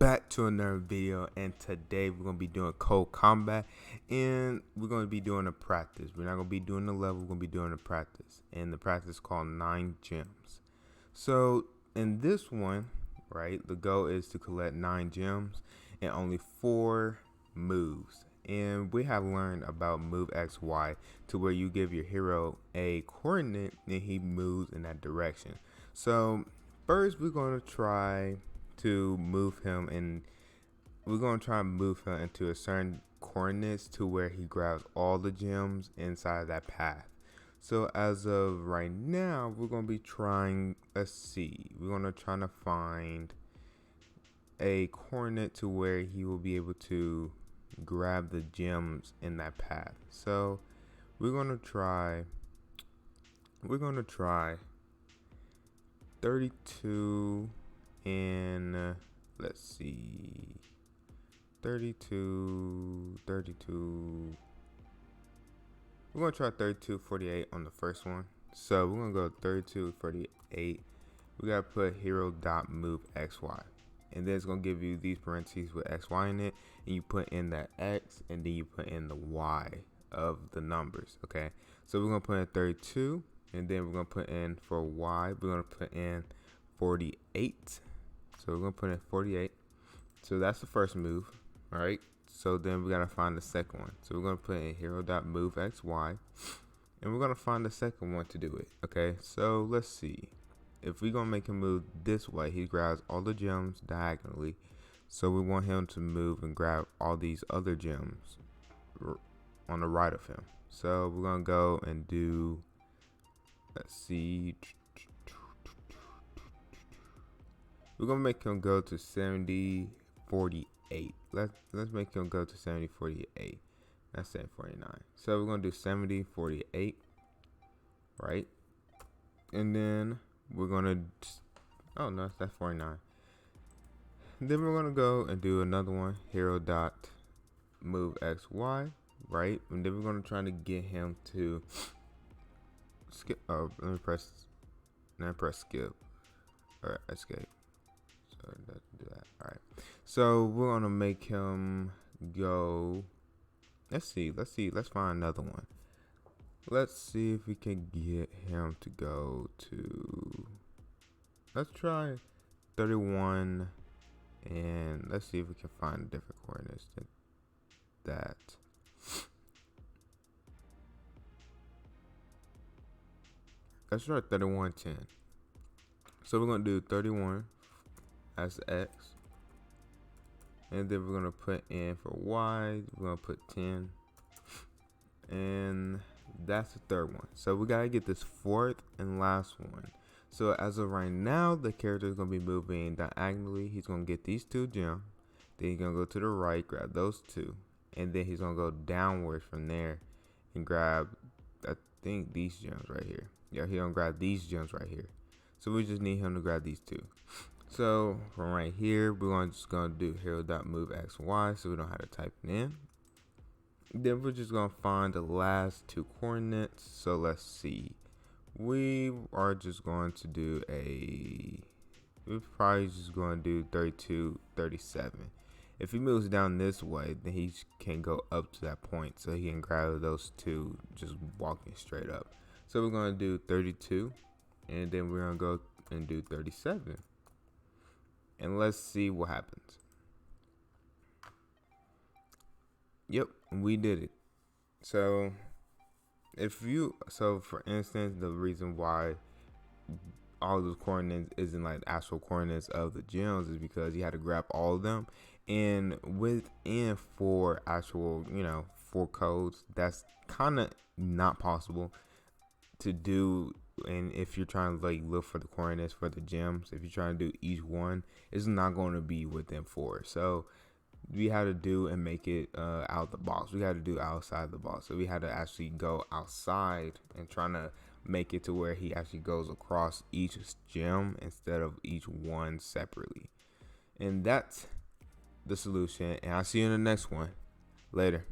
back to another video, and today we're going to be doing CodeCombat, and we're going to be doing a practice. We're not going to be doing the level, we're going to be doing a practice, and the practice is called 9 gems. So in this one, right, the goal is to collect 9 gems and only 4 moves. And we have learned about move XY to where you give your hero a coordinate and he moves in that direction. So first we're going to try to move him, and we're going to try and move him into a certain coordinates to where he grabs all the gems inside of that path. So as of right now, we're going to be trying, we're going to try to find a coordinate to where he will be able to grab the gems in that path. So we're going to try 32 and let's see, 32. We're going to try 3248 on the first one. So we're going to go 3248. We got to put hero.move XY. And then it's going to give you these parentheses with XY in it. And you put in that X and then you put in the Y of the numbers. Okay. So we're going to put in 32. And then we're going to put in for Y, we're going to put in 48. So we're going to put in 48. So that's the first move. All right. So then we got to find the second one. So we're going to put in hero.move XY. And we're going to find the second one to do it. Okay. So let's see. If we're going to make him move this way, he grabs all the gems diagonally. So we want him to move and grab all these other gems on the right of him. So we're going to go and do, let's see. We're going to make him go to 7048. Let's make him go to 7048. That's 749. So we're going to do 7048. Right? And then we're going to, oh no, that's 49. Then we're going to go and do another one, hero.move XY, right? And then we're going to try to get him to skip. Oh, let me press skip or escape. So let's do that. All right. So we're going to make him go. Let's see. Let's find another one. Let's see if we can get him to go to, let's try 31, and let's see if we can find different coordinates than that. Let's try 3110. So we're going to do 31 as X, and then we're going to put in for Y, we're going to put 10, and that's the third one. So we gotta get this fourth and last one. So as of right now, the character is gonna be moving diagonally. He's gonna get these 2 gems. Then he's gonna go to the right, grab those 2, and then he's gonna go downwards from there and grab, I think, these gems right here. Yeah, he's gonna grab these gems right here. So we just need him to grab these 2. So from right here, we're just gonna do hero.move XY, so we don't have to type it in. Then we're just going to find the last 2 coordinates. So let's see. We are just going to do we're probably just going to do 32, 37. If he moves down this way, then he can go up to that point. So he can grab those 2 just walking straight up. So we're going to do 32. And then we're going to go and do 37. And let's see what happens. Yep, we did it. So for instance, the reason why all those coordinates isn't like the actual coordinates of the gems is because you had to grab all of them, and within 4 actual, 4 codes, that's kind of not possible to do. And if you're trying to like look for the coordinates for the gems, if you're trying to do each one, it's not going to be within 4. So we had to do and make it out the box. We had to do outside the box. So we had to actually go outside and trying to make it to where he actually goes across each gem instead of each one separately. And that's the solution. And I'll see you in the next one. Later.